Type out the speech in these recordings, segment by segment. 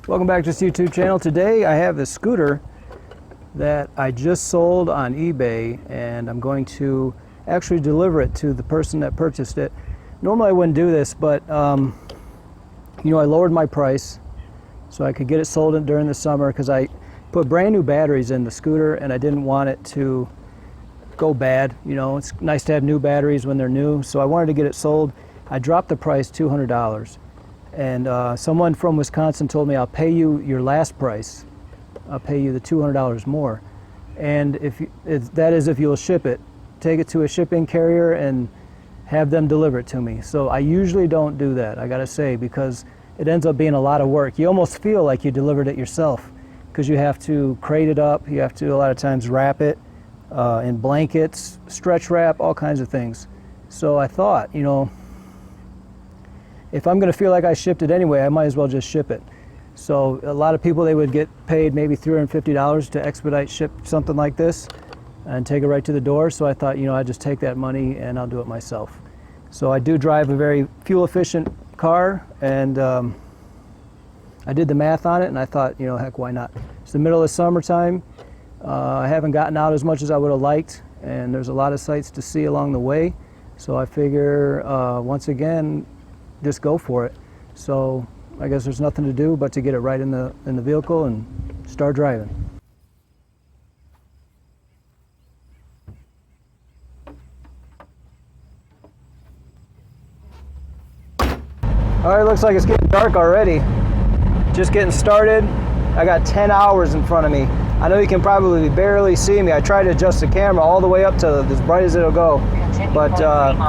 Welcome back to this YouTube channel. Today I have this scooter that I just sold on eBay, and I'm going to actually deliver it to the person that purchased it. Normally I wouldn't do this, but you know, I lowered my price so I could get it sold during the summer, because I put brand new batteries in the scooter and I didn't want it to go bad. You know, it's nice to have new batteries when they're new, so I wanted to get it sold. I dropped the price $200, and someone from Wisconsin told me, I'll pay you your last price. I'll pay you the $200 more, and that is if you'll ship it, take it to a shipping carrier and have them deliver it to me. So I usually don't do that, I gotta say, because it ends up being a lot of work. You almost feel like you delivered it yourself, because you have to crate it up, you have to a lot of times wrap it in blankets, stretch wrap, all kinds of things. So I thought, you know, if I'm going to feel like I shipped it anyway, I might as well just ship it. So a lot of people, they would get paid maybe $350 to expedite ship something like this and take it right to the door. So I thought, you know, I'd just take that money and I'll do it myself. So I do drive a very fuel efficient car, and I did the math on it and I thought, you know, heck, why not? It's the middle of summertime. I haven't gotten out as much as I would have liked, and there's a lot of sights to see along the way. So I figure, once again, just go for it. So I guess there's nothing to do but to get it right in the vehicle and start driving. All right, looks like it's getting dark already. Just getting started. I got 10 hours in front of me. I know you can probably barely see me. I tried to adjust the camera all the way up to as bright as it'll go, but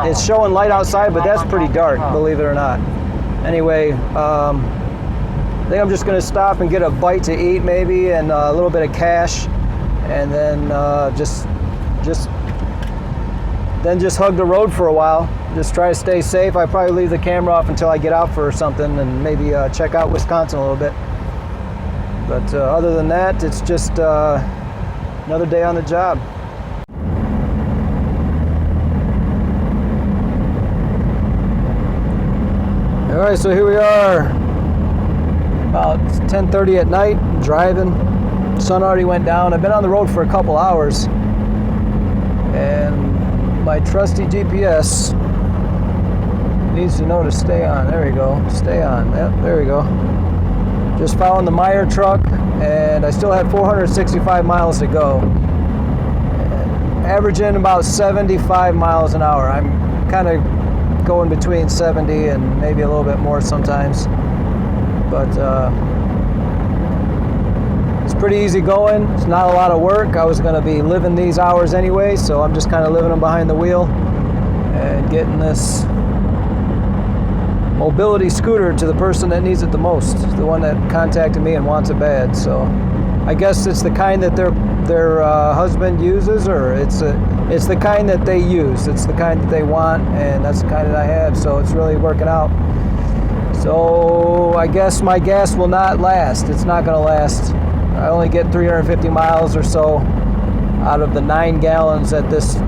it's showing light outside, but that's pretty dark, believe it or not. Anyway, I think I'm just gonna stop and get a bite to eat maybe, and a little bit of cash, and then just hug the road for a while. Just try to stay safe. I probably leave the camera off until I get out for something, and maybe check out Wisconsin a little bit. But other than that, it's just another day on the job. All right, so here we are, about 10:30 at night, driving. Sun already went down. I've been on the road for a couple hours, and my trusty GPS needs to know to stay on. There we go, stay on. Yep, there we go. Just following the Meyer truck, and I still had 465 miles to go. Averaging about 75 miles an hour. I'm kind of going between 70 and maybe a little bit more sometimes. But it's pretty easy going. It's not a lot of work. I was going to be living these hours anyway, so I'm just kind of living them behind the wheel and getting this mobility scooter to the person that needs it the most, the one that contacted me and wants it bad. So I guess it's the kind that their husband uses, or it's the kind that they use. It's the kind that they want, and that's the kind that I have. So it's really working out. So I guess my gas will not last. It's not going to last. I only get 350 miles or so out of the 9 gallons that this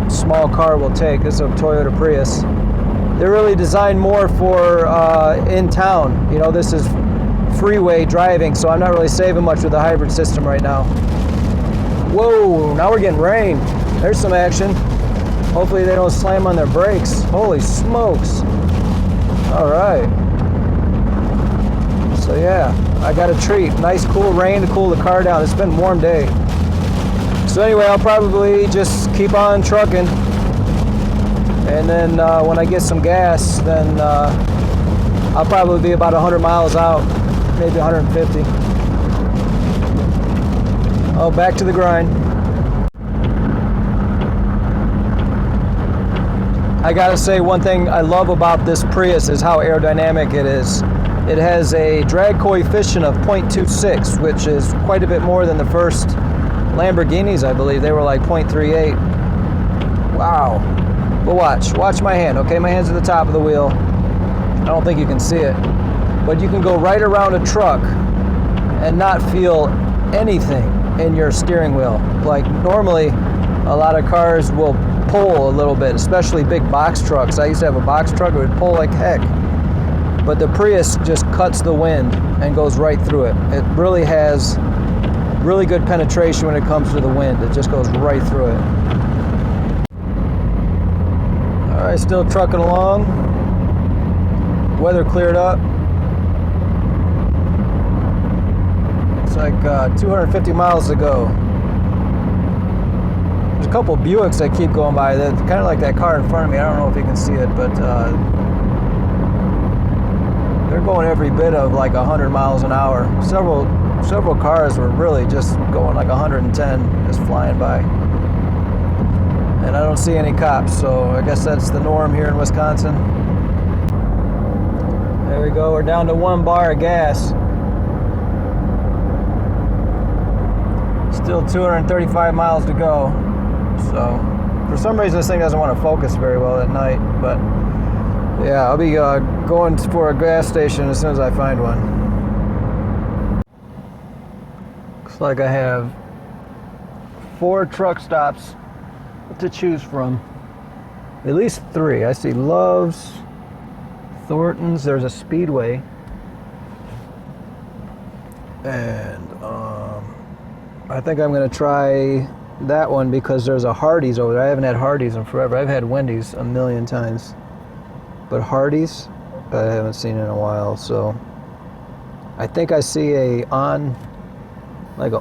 small car will take. This is a Toyota Prius. They're really designed more for in town. You know, this is freeway driving, so I'm not really saving much with the hybrid system right now. Whoa, now we're getting rain. There's some action. Hopefully they don't slam on their brakes. Holy smokes. All right. So yeah, I got a treat. Nice cool rain to cool the car down. It's been a warm day. So anyway, I'll probably just keep on trucking. And then when I get some gas, then I'll probably be about 100 miles out, maybe 150. Oh, back to the grind. I gotta say, one thing I love about this Prius is how aerodynamic it is. It has a drag coefficient of 0.26, which is quite a bit more than the first Lamborghinis, I believe. They were like 0.38. Wow. But watch my hand, okay? My hand's at the top of the wheel. I don't think you can see it. But you can go right around a truck and not feel anything in your steering wheel. Like normally, a lot of cars will pull a little bit, especially big box trucks. I used to have a box truck, it would pull like heck. but the Prius just cuts the wind and goes right through it. It really has really good penetration when it comes to the wind. It just goes right through it. All right, still trucking along. Weather cleared up. It's like 250 miles to go. There's a couple Buicks that keep going by. They're kind of like that car in front of me. I don't know if you can see it, but they're going every bit of like 100 miles an hour. Several cars were really just going like 110, just flying by. And I don't see any cops, so I guess that's the norm here in Wisconsin. There we go, we're down to 1 bar of gas. Still 235 miles to go. So, for some reason this thing doesn't want to focus very well at night, but yeah, I'll be going for a gas station as soon as I find one. Looks like I have 4 truck stops to choose from. At least 3. I see Love's, Thornton's, there's a Speedway, and I think I'm going to try that one because there's a Hardee's over there. I haven't had Hardee's in forever. I've had Wendy's a million times, but Hardee's I haven't seen in a while. So I think I see like an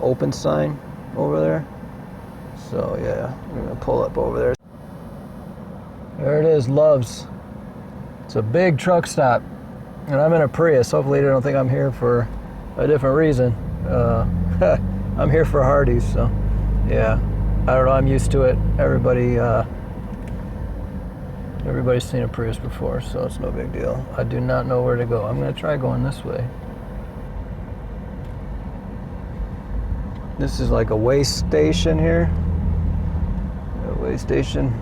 open sign over there. So yeah, I'm gonna pull up over there. There it is, Love's. It's a big truck stop, and I'm in a Prius. Hopefully they don't think I'm here for a different reason. I'm here for Hardee's, so yeah. I don't know, I'm used to it. Everybody's seen a Prius before, so it's no big deal. I do not know where to go. I'm gonna try going this way. This is like a way station here. A way station.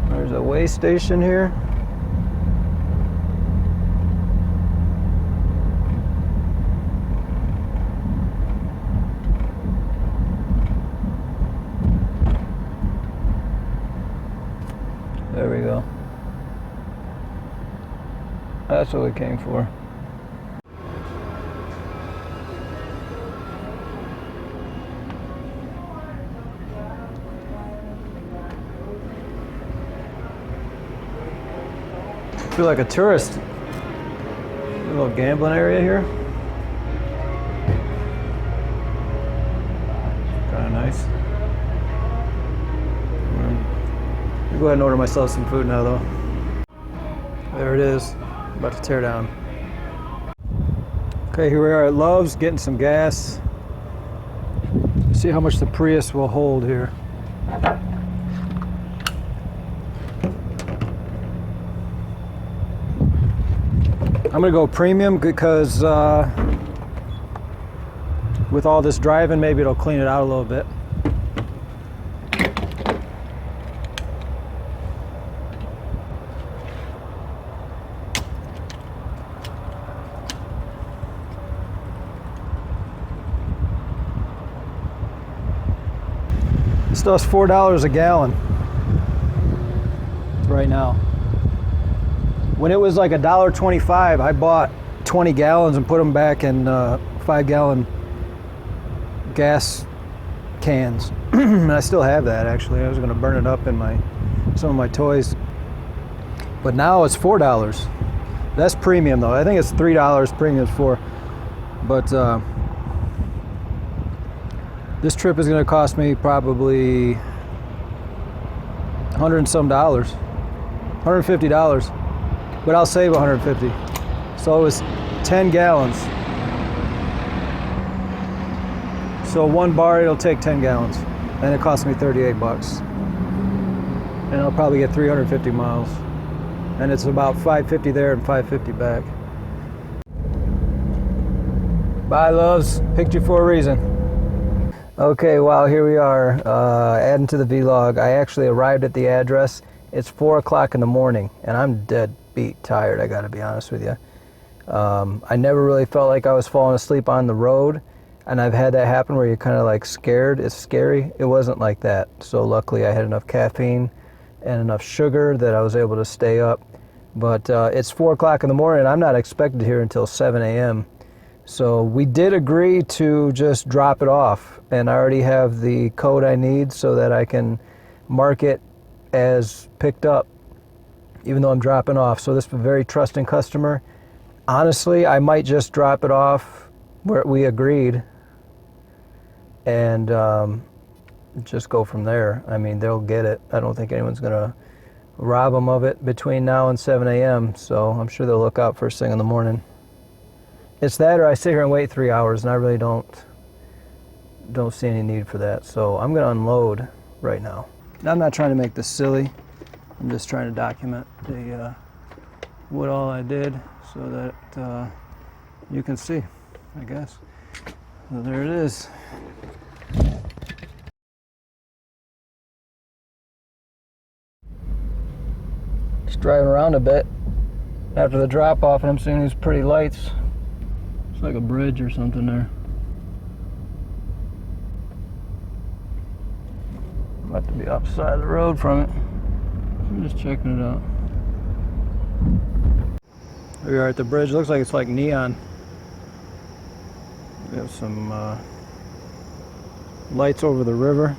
There's a way station here. There we go. That's what we came for. I feel like a tourist. A little gambling area here. Kind of nice. I'll go ahead and order myself some food now, though. There it is. I'm about to tear down. Okay, here we are at Love's, getting some gas. See how much the Prius will hold here. I'm gonna go premium because with all this driving, maybe it'll clean it out a little bit. This stuff's $4 a gallon right now. When it was like $1.25, I bought 20 gallons and put them back in 5-gallon gas cans. And I still have that, actually. I was going to burn it up in some of my toys. But now it's $4. That's premium, though. I think it's $3, premium is $4. But this trip is going to cost me probably $100 and some, $150. But I'll save $150. So it was 10 gallons. So 1 bar, it'll take 10 gallons. And it cost me 38 bucks. And I'll probably get 350 miles. And it's about 550 there and 550 back. Bye, Loves. Picked you for a reason. Okay, well, here we are, adding to the vlog. I actually arrived at the address. It's 4 o'clock in the morning, and I'm dead beat tired, I gotta be honest with you. I never really felt like I was falling asleep on the road, and I've had that happen where you're kind of like scared. It's scary. It wasn't like that. So luckily I had enough caffeine and enough sugar that I was able to stay up. But it's 4 o'clock in the morning. I'm not expected here until 7 a.m. So we did agree to just drop it off, and I already have the code I need so that I can mark it as picked up, even though I'm dropping off. So this is a very trusting customer. Honestly, I might just drop it off where we agreed and just go from there. I mean, they'll get it. I don't think anyone's gonna rob them of it between now and 7 a.m. So I'm sure they'll look out first thing in the morning. It's that, or I sit here and wait 3 hours, and I really don't see any need for that. So I'm gonna unload right now. I'm not trying to make this silly. I'm just trying to document what all I did so that you can see, I guess. So there it is. Just driving around a bit after the drop off, and I'm seeing these pretty lights. It's like a bridge or something there. I'm about to be off the side of the road from it. I'm just checking it out. Here we are at the bridge. Looks like it's like neon. We have some lights over the river.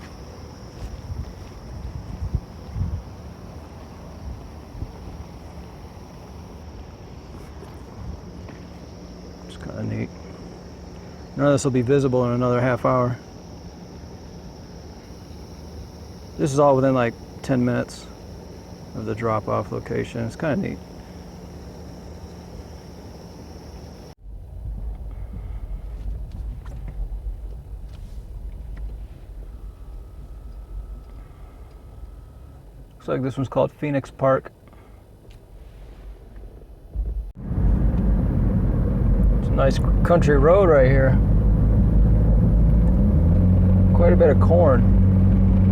It's kind of neat. None of this will be visible in another half hour. This is all within like 10 minutes of the drop-off location. It's kind of neat. Looks like this one's called Phoenix Park. It's a nice country road right here. Quite a bit of corn.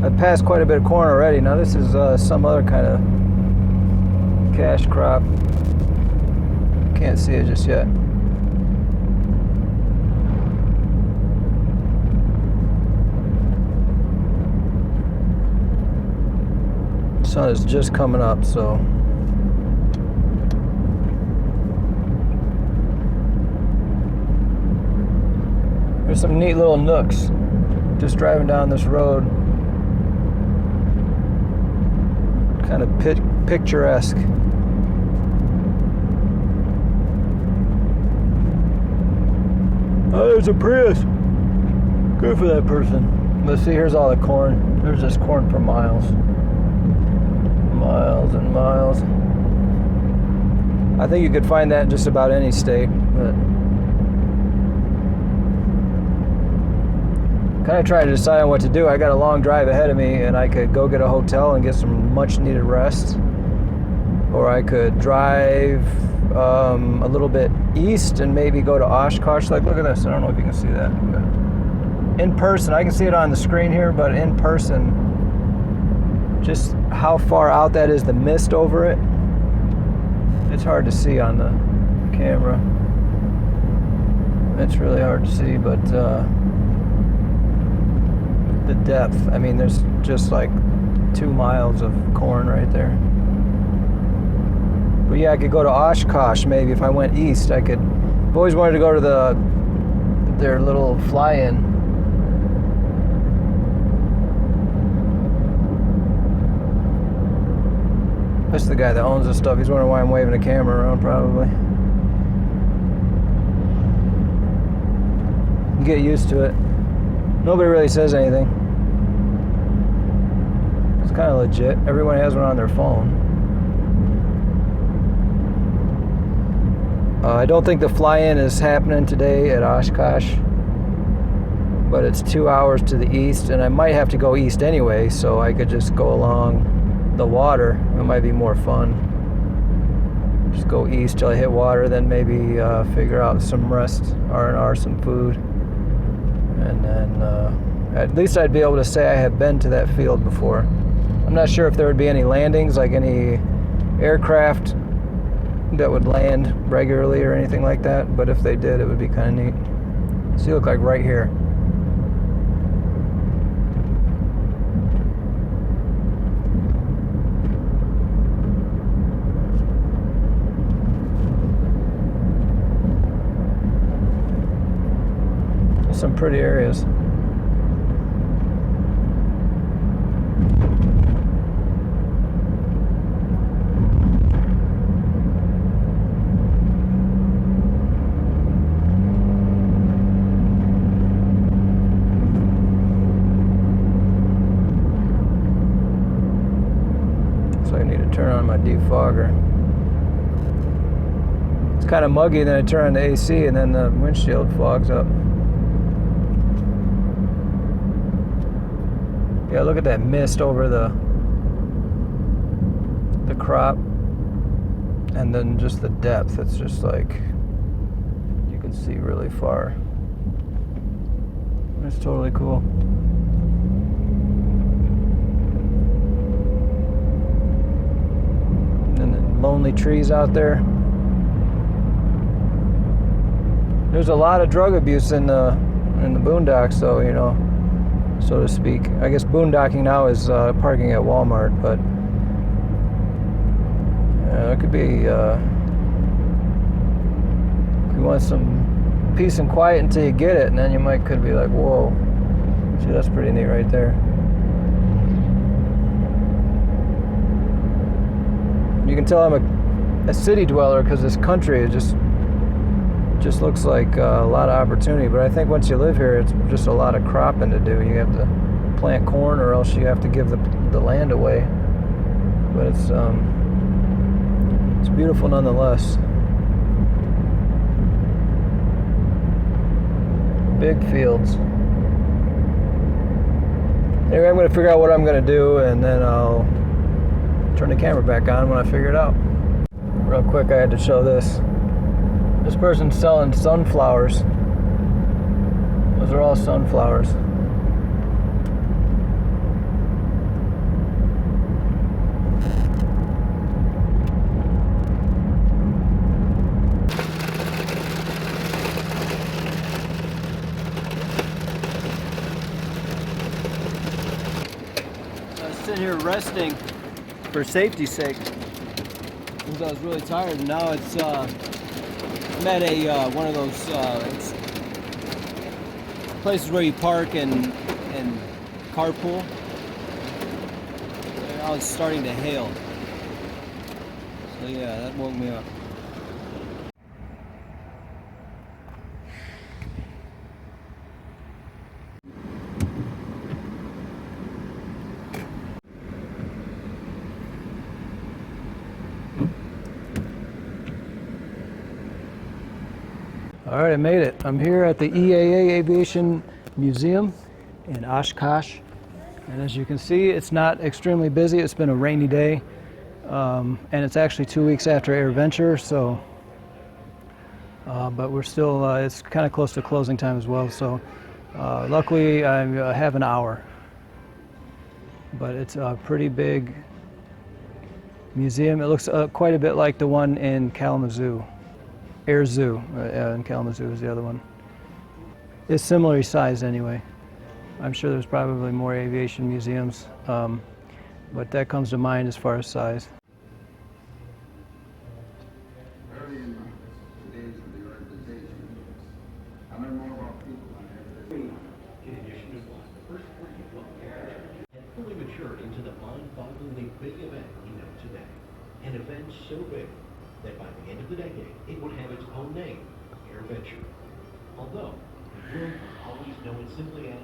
I've passed quite a bit of corn already. Now this is some other kind of cash crop. Can't see it just yet. Sun is just coming up, so there's some neat little nooks just driving down this road. Kind of picturesque. Oh, there's a Prius. Good for that person. But see, here's all the corn. There's just corn for miles. Miles and miles. I think you could find that in just about any state, but kind of trying to decide on what to do. I got a long drive ahead of me, and I could go get a hotel and get some much needed rest, or I could drive a little bit east and maybe go to Oshkosh. Like, look at this. I don't know if you can see that. In person, I can see it on the screen here, but in person, just how far out that is, the mist over it, it's hard to see on the camera. It's really hard to see, but the depth, I mean, there's just like 2 miles of corn right there. But yeah, I could go to Oshkosh maybe if I went east. I've always wanted to go to their little fly-in. This is the guy that owns this stuff. He's wondering why I'm waving a camera around, probably. You get used to it. Nobody really says anything. It's kind of legit. Everyone has one on their phone. I don't think the fly-in is happening today at Oshkosh, but it's 2 hours to the east, and I might have to go east anyway, so I could just go along the water. It might be more fun. Just go east till I hit water, then maybe figure out some rest, R&R, some food, and then at least I'd be able to say I have been to that field before. I'm not sure if there would be any landings, like any aircraft that would land regularly or anything like that, but if they did, it would be kind of neat. So you look like right here. some pretty areas. So I need to turn on my defogger. It's kind of muggy, then I turn on the AC and then the windshield fogs up. Yeah, look at that mist over the crop, and then just the depth. It's just like you can see really far. It's totally cool. And the lonely trees out there. There's a lot of drug abuse in the boondocks, so you know, so to speak. I guess boondocking now is parking at Walmart, but it could be. If you want some peace and quiet until you get it, and then you could be like, whoa, see, that's pretty neat right there. You can tell I'm a city dweller because this country is just looks like a lot of opportunity. But I think once you live here, it's just a lot of cropping to do. You have to plant corn, or else you have to give the land away. But it's beautiful nonetheless. Big fields. Anyway, I'm going to figure out what I'm going to do, and then I'll turn the camera back on when I figure it out. Real quick, I had to show this. This person's selling sunflowers. Those are all sunflowers. I was sitting here resting for safety's sake because I was really tired, and now it's I'm at a one of those it's places where you park and carpool. And now it's starting to hail. So yeah, that woke me up. All right, I made it. I'm here at the EAA Aviation Museum in Oshkosh. And as you can see, it's not extremely busy. It's been a rainy day. And it's actually 2 weeks after AirVenture, so, but we're still, it's kind of close to closing time as well. So luckily I have an hour. But it's a pretty big museum. It looks quite a bit like the one in Kalamazoo. Air Zoo, in Kalamazoo is the other one. It's similarly sized anyway. I'm sure there's probably more aviation museums, but that comes to mind as far as size. Early in the days of the organization, I learned more about people than everything. In addition to one, the first 40 and fully matured into the mind-bogglingly big event we know today. An event so big that by the end of the decade, it would have its own name, AirVenture. Although, the world will always know it simply as...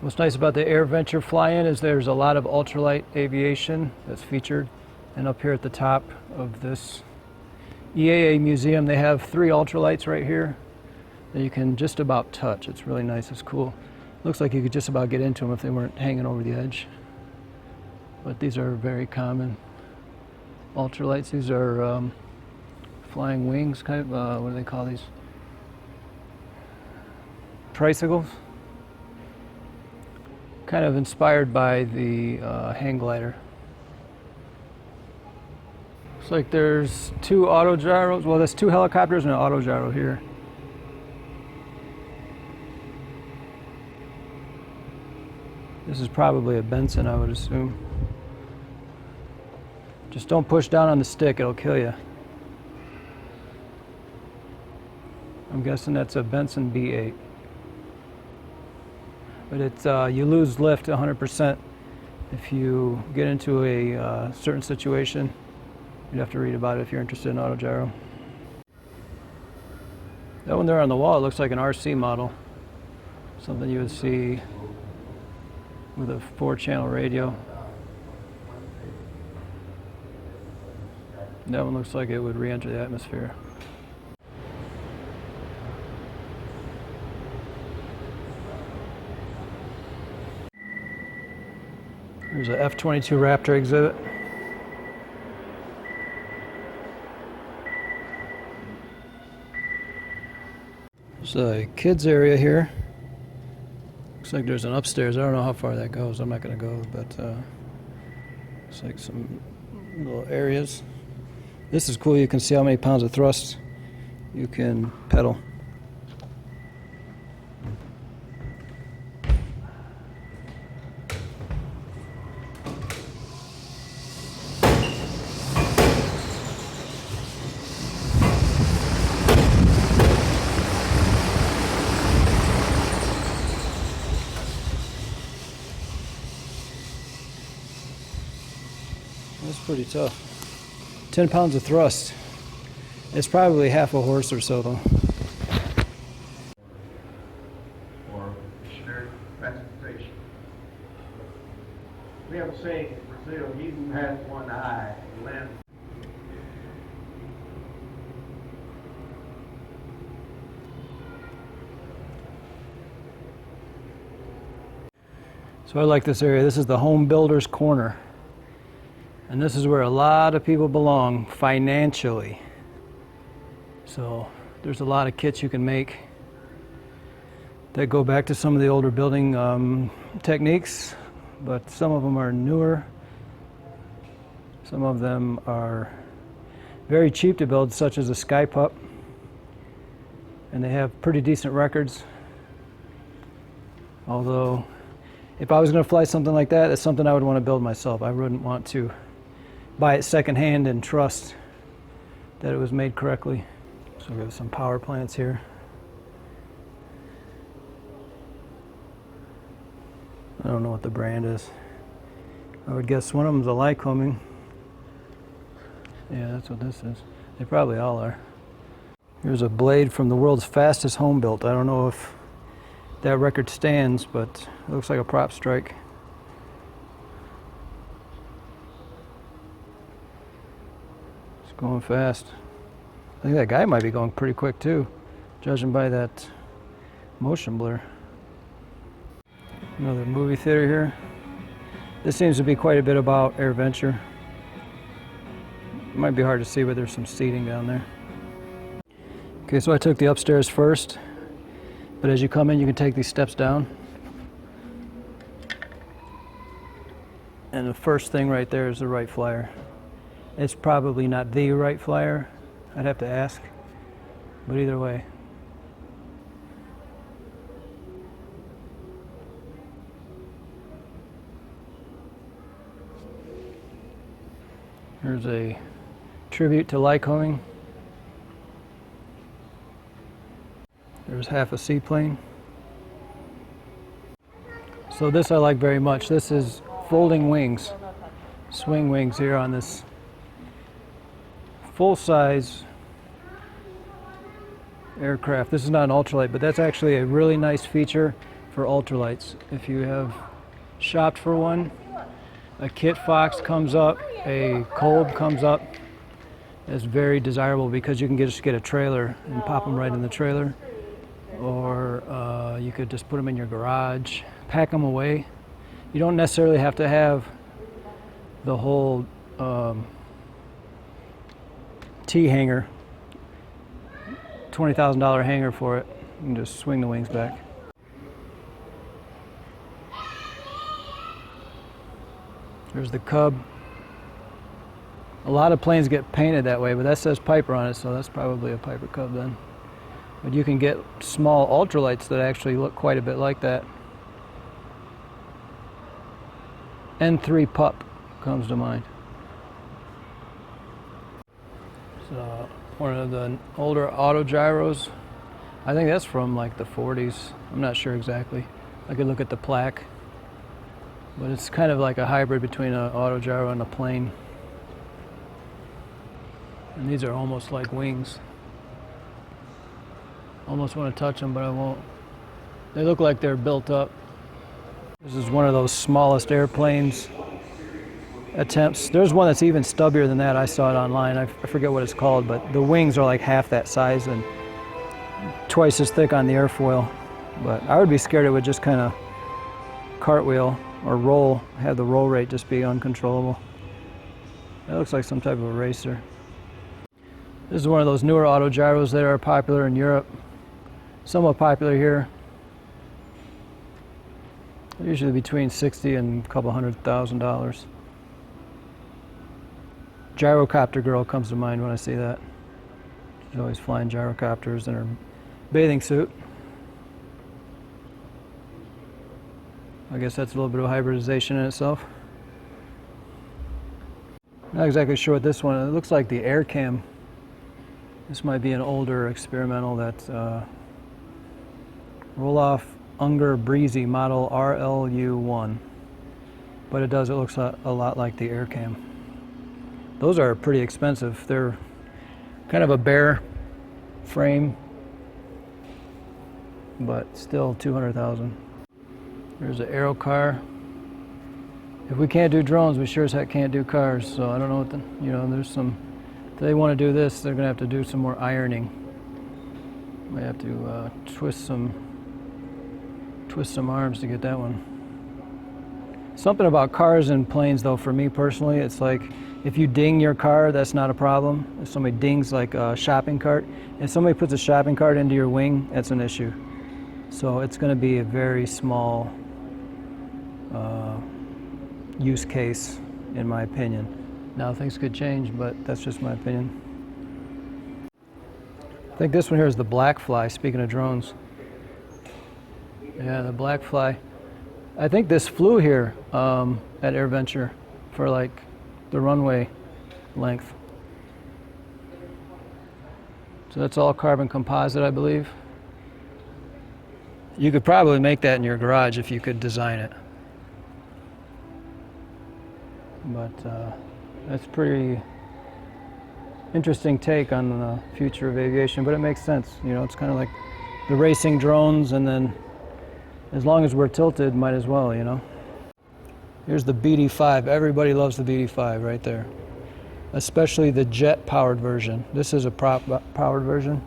What's nice about the AirVenture fly-in is there's a lot of ultralight aviation that's featured. And up here at the top of this EAA museum, they have 3 ultralights right here that you can just about touch. It's really nice, it's cool. Looks like you could just about get into them if they weren't hanging over the edge. But these are very common ultralights. These are flying wings, kind of, what do they call these? Tricycles. Kind of inspired by the hang glider. Looks like there's 2 autogyros. Well, there's 2 helicopters and an autogyro here. This is probably a Benson, I would assume. Just don't push down on the stick, it'll kill you. I'm guessing that's a Benson B8. But it's you lose lift 100% if you get into a certain situation. You'd have to read about it if you're interested in autogyro. That one there on the wall, it looks like an RC model. Something you would see with a 4-channel radio. That one looks like it would re-enter the atmosphere. There's a F-22 Raptor exhibit. There's a kids area here. Looks like there's an upstairs. I don't know how far that goes. I'm not going to go, but it's like some little areas. This is cool. You can see how many pounds of thrust you can pedal. That's pretty tough. 10 pounds of thrust. It's probably half a horse or so, though. Or missionary transportation. We have a saying in Brazil, he who has one eye lends. So I like this area. This is the home builder's corner. And this is where a lot of people belong financially. So there's a lot of kits you can make that go back to some of the older building techniques, but some of them are newer. Some of them are very cheap to build, such as a Sky Pup. And they have pretty decent records. Although, if I was going to fly something like that, it's something I would want to build myself. I wouldn't want to buy it secondhand and trust that it was made correctly. So we have some power plants here. I don't know what the brand is. I would guess one of them's a Lycoming. Yeah, that's what this is. They probably all are. Here's a blade from the world's fastest home built. I don't know if that record stands, but it looks like a prop strike. It's going fast. I think that guy might be going pretty quick too, judging by that motion blur. Another movie theater here. This seems to be quite a bit about AirVenture. It might be hard to see, but there's some seating down there. Okay, so I took the upstairs first, but as you come in, you can take these steps down. And the first thing right there is the Wright Flyer. It's probably not the Wright Flyer. I'd have to ask, but either way. Here's a tribute to Lycoming. There's half a seaplane. So this I like very much. This is folding wings, swing wings here on this full-size aircraft. This is not an ultralight, but that's actually a really nice feature for ultralights. If you have shopped for one, a Kit Fox comes up, a Kolb comes up. It's very desirable because you can just get a trailer and pop them right in the trailer. Or you could just put them in your garage, pack them away. You don't necessarily have to have the whole T-hanger, $20,000 hanger for it. You can just swing the wings back. There's the Cub. A lot of planes get painted that way, but that says Piper on it, so that's probably a Piper Cub then. But you can get small ultralights that actually look quite a bit like that. N3 Pup comes to mind. It's one of the older autogyros. I think that's from like the 40s. I'm not sure exactly. I could look at the plaque. But it's kind of like a hybrid between an autogyro and a plane. And these are almost like wings. Almost want to touch them, but I won't. They look like they're built up. This is one of those smallest airplanes attempts. There's one that's even stubbier than that. I saw it online. I forget what it's called, but the wings are like half that size and twice as thick on the airfoil. But I would be scared it would just kind of cartwheel or roll, have the roll rate just be uncontrollable. That looks like some type of a racer. This is one of those newer autogyros that are popular in Europe. Somewhat popular here. Usually between $60,000 and a couple $100,000. Gyrocopter girl comes to mind when I see that. She's always flying gyrocopters in her bathing suit. I guess that's a little bit of hybridization in itself. Not exactly sure what this one, it looks like the air cam. This might be an older experimental that's Roll-Off Unger Breezy model RLU1. But it looks a lot like the air cam. Those are pretty expensive. They're kind of a bare frame, but still $200,000. There's an aero car. If we can't do drones, we sure as heck can't do cars. So I don't know what there's some, if they want to do this, they're gonna have to do some more ironing. Might have to twist some arms to get that one. Something about cars and planes though, for me personally, it's like, if you ding your car, that's not a problem. If somebody dings like a shopping cart, if somebody puts a shopping cart into your wing, that's an issue. So it's gonna be a very small use case, in my opinion. Now things could change, but that's just my opinion. I think this one here is the black fly, speaking of drones. Yeah, the black fly. I think this flew here at AirVenture for like the runway length. So that's all carbon composite, I believe. You could probably make that in your garage if you could design it. But that's a pretty interesting take on the future of aviation, but it makes sense. It's kind of like the racing drones, and then as long as we're tilted, might as well, Here's the BD5. Everybody loves the BD5 right there, especially the jet-powered version. This is a prop-powered version.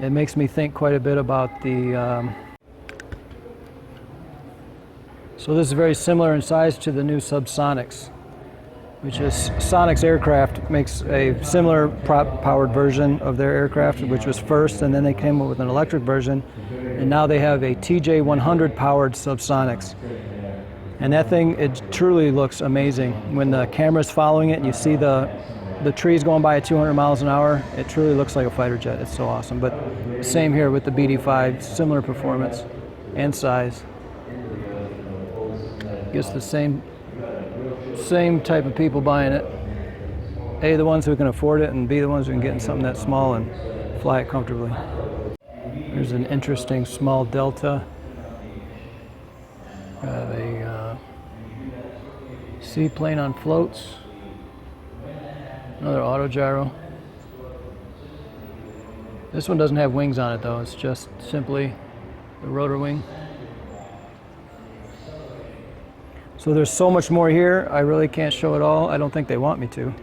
It makes me think quite a bit about the so this is very similar in size to the new Subsonics, which is Sonic's aircraft makes a similar prop-powered version of their aircraft, which was first, and then they came up with an electric version, and now they have a TJ100 powered Subsonics. And that thing, it truly looks amazing. When the camera's following it and you see the trees going by at 200 miles an hour, it truly looks like a fighter jet. It's so awesome. But same here with the BD5, similar performance and size. Gets the same type of people buying it. A, the ones who can afford it, and B, the ones who can get in something that small and fly it comfortably. There's an interesting small Delta. Got a seaplane on floats. Another autogyro. This one doesn't have wings on it though, it's just simply the rotor wing. So there's so much more here, I really can't show it all. I don't think they want me to.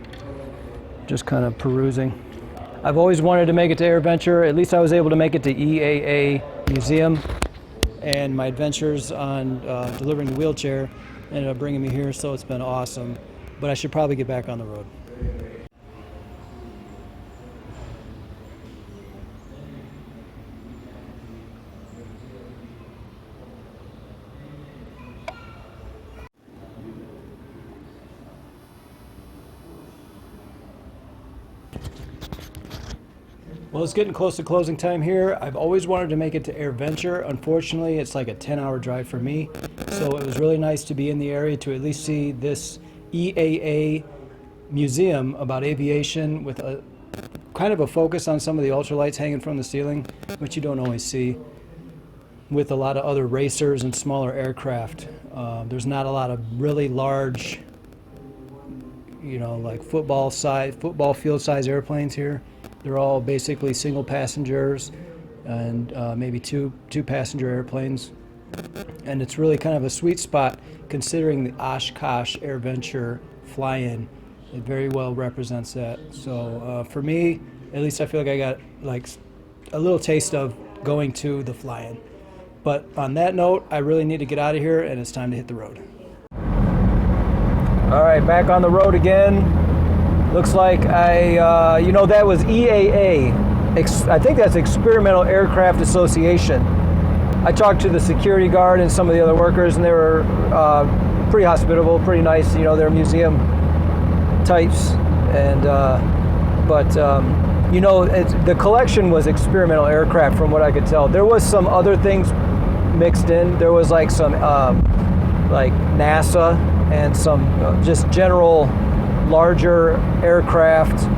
Just kind of perusing. I've always wanted to make it to AirVenture. At least I was able to make it to EAA Museum. And my adventures on delivering the wheelchair ended up bringing me here, so it's been awesome. But I should probably get back on the road. Well, it's getting close to closing time here. I've always wanted to make it to AirVenture. Unfortunately, it's like a 10-hour drive for me. So it was really nice to be in the area to at least see this EAA museum about aviation with kind of a focus on some of the ultralights hanging from the ceiling, which you don't always see with a lot of other racers and smaller aircraft. There's not a lot of really large, you know, like football field size airplanes here. They're all basically single passengers and maybe two passenger airplanes. And it's really kind of a sweet spot considering the Oshkosh AirVenture fly-in. It very well represents that. So for me, at least I feel like I got like a little taste of going to the fly-in. But on that note, I really need to get out of here and it's time to hit the road. All right, back on the road again. Looks like you know, that was EAA. I think that's Experimental Aircraft Association. I talked to the security guard and some of the other workers, and they were pretty hospitable, pretty nice. You know, they're museum types, and you know, the collection was experimental aircraft, from what I could tell. There was some other things mixed in. There was like some like NASA and some just general larger aircraft,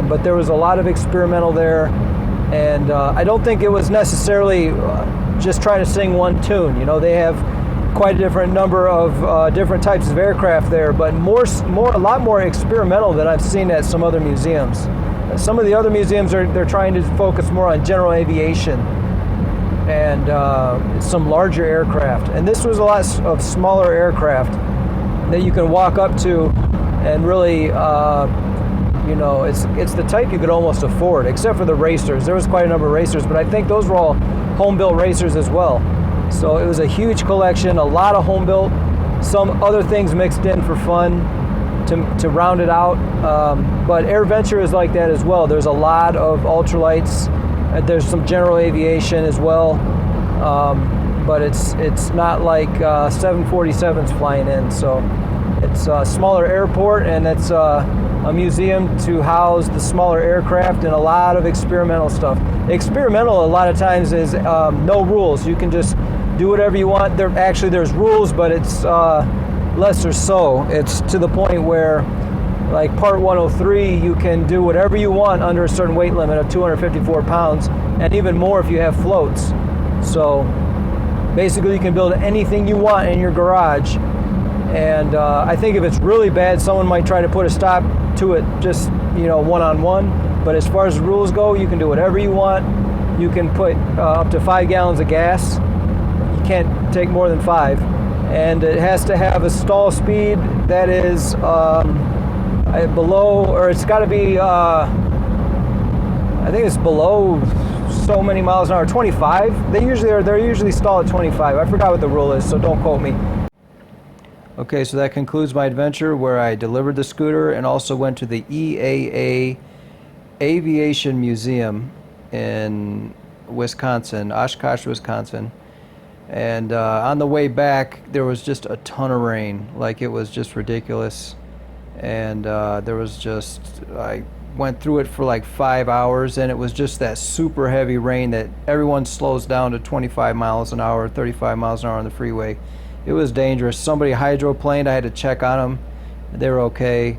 but there was a lot of experimental there, and I don't think it was necessarily just trying to sing one tune. You know, they have quite a different number of different types of aircraft there, but a lot more experimental than I've seen at some other museums. Some of the other museums they're trying to focus more on general aviation and some larger aircraft, and this was a lot of smaller aircraft that you can walk up to and really you know, it's the type you could almost afford, except for the racers. There was quite a number of racers, but I think those were all home-built racers as well. So it was a huge collection, a lot of home-built, some other things mixed in for fun to round it out. But AirVenture is like that as well. There's a lot of ultralights. There's some general aviation as well. But it's not like 747s flying in. So it's a smaller airport, and it's a museum to house the smaller aircraft and a lot of experimental stuff. Experimental a lot of times is no rules. You can just do whatever you want. There's rules, but it's less or so. It's to the point where, like Part 103, you can do whatever you want under a certain weight limit of 254 pounds, and even more if you have floats. So basically you can build anything you want in your garage. And I think if it's really bad, someone might try to put a stop to it, just, you know, one-on-one. But as far as the rules go, you can do whatever you want. You can put up to 5 gallons of gas. You can't take more than 5. And it has to have a stall speed that is below, or it's got to be, I think it's below so many miles an hour, 25. They're usually stalled at 25. I forgot what the rule is, so don't quote me. Okay, so that concludes my adventure where I delivered the scooter and also went to the EAA Aviation Museum in Wisconsin, Oshkosh, Wisconsin. And on the way back, there was just a ton of rain. Like, it was just ridiculous. And there was just, I went through it for like 5 hours, and it was just that super heavy rain that everyone slows down to 25 miles an hour, 35 miles an hour on the freeway. It was dangerous. Somebody hydroplaned. I had to check on them. They were okay,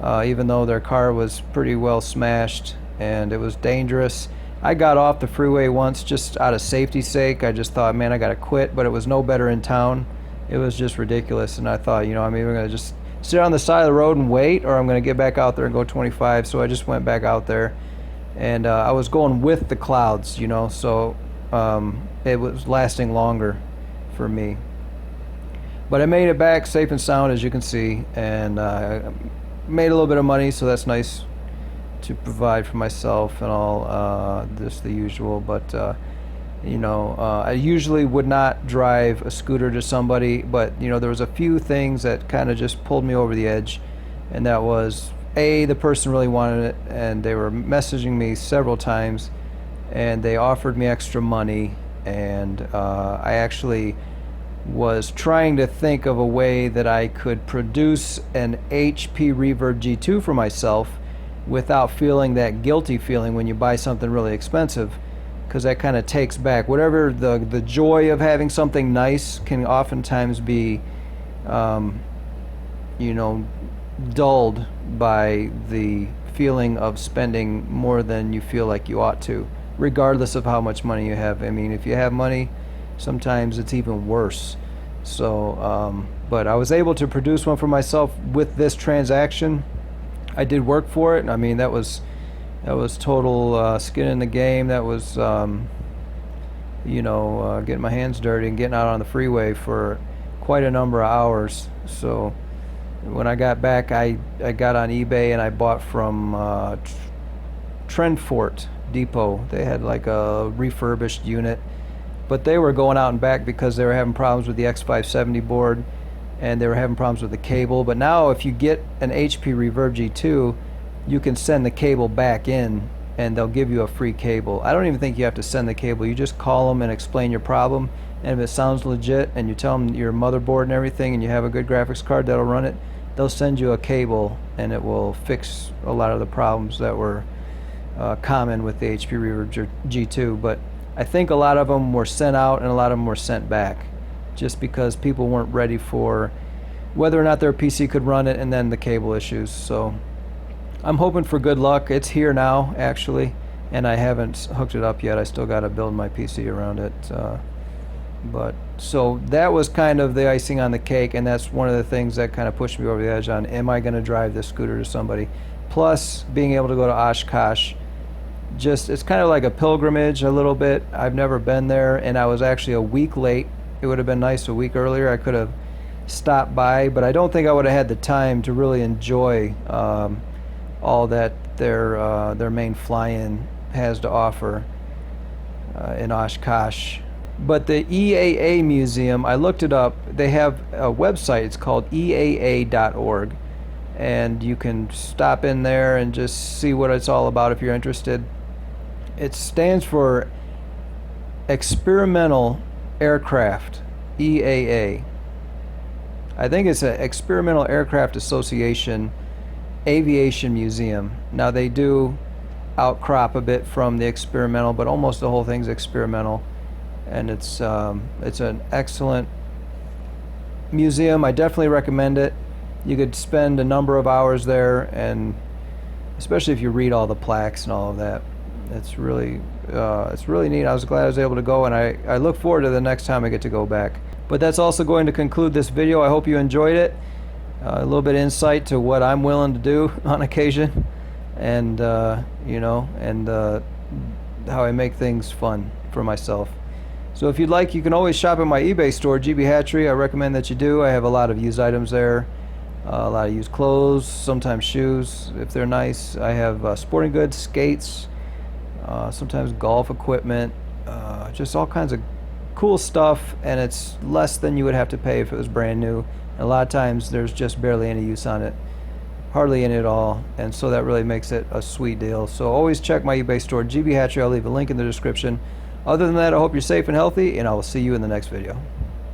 even though their car was pretty well smashed, and it was dangerous. I got off the freeway once just out of safety's sake. I just thought, man, I gotta quit, but it was no better in town. It was just ridiculous, and I thought, you know, I'm either gonna just sit on the side of the road and wait, or I'm gonna get back out there and go 25. So I just went back out there, and I was going with the clouds, you know, so it was lasting longer for me. But I made it back safe and sound, as you can see, and I made a little bit of money, so that's nice to provide for myself and all, just the usual. But you know, I usually would not drive a scooter to somebody, but you know, there was a few things that kind of just pulled me over the edge, and that was the person really wanted it, and they were messaging me several times, and they offered me extra money, and I actually was trying to think of a way that I could produce an HP Reverb G2 for myself without feeling that guilty feeling when you buy something really expensive, because that kind of takes back whatever the joy of having something nice can oftentimes be you know, dulled by the feeling of spending more than you feel like you ought to, regardless of how much money you have. I mean, if you have money, sometimes it's even worse. So, but I was able to produce one for myself with this transaction. I did work for it. I mean, that was total skin in the game. That was, getting my hands dirty and getting out on the freeway for quite a number of hours. So when I got back, I got on eBay and I bought from Trendfort Depot. They had like a refurbished unit, but they were going out and back because they were having problems with the X570 board and they were having problems with the cable. But now if you get an HP Reverb G2, you can send the cable back in and they'll give you a free cable. I don't even think you have to send the cable. You just call them and explain your problem, and if it sounds legit and you tell them your motherboard and everything and you have a good graphics card that'll run it, they'll send you a cable and it will fix a lot of the problems that were common with the HP Reverb G2. But I think a lot of them were sent out and a lot of them were sent back just because people weren't ready for whether or not their PC could run it, and then the cable issues. So I'm hoping for good luck. It's here now, actually, and I haven't hooked it up yet. I still got to build my PC around it. But so that was kind of the icing on the cake, and that's one of the things that kind of pushed me over the edge on, am I going to drive this scooter to somebody? Plus, being able to go to Oshkosh, it's kind of like a pilgrimage a little bit. I've never been there, and I was actually a week late. It would have been nice a week earlier. I could have stopped by, but I don't think I would have had the time to really enjoy all that their main fly-in has to offer in Oshkosh. But the EAA Museum, I looked it up. They have a website. It's called eaa.org, and you can stop in there and just see what it's all about if you're interested. It stands for Experimental Aircraft, EAA. I think it's an Experimental Aircraft Association Aviation Museum. Now they do outcrop a bit from the experimental, but almost the whole thing's experimental, and it's an excellent museum. I definitely recommend it. You could spend a number of hours there, and especially if you read all the plaques and all of that, it's really neat. I was glad I was able to go, and I look forward to the next time I get to go back. But that's also going to conclude this video. I hope you enjoyed it. A little bit of insight to what I'm willing to do on occasion, and how I make things fun for myself. So if you'd like, you can always shop at my eBay store, GB Hatchery. I recommend that you do. I have a lot of used items there, a lot of used clothes, sometimes shoes if they're nice. I have sporting goods, skates, sometimes golf equipment, just all kinds of cool stuff, and it's less than you would have to pay if it was brand new. A lot of times there's just barely any use on it, hardly any at all, and so that really makes it a sweet deal. So always check my eBay store, GB Hatchery. I'll leave a link in the description. Other than that, I hope you're safe and healthy, and I will see you in the next video.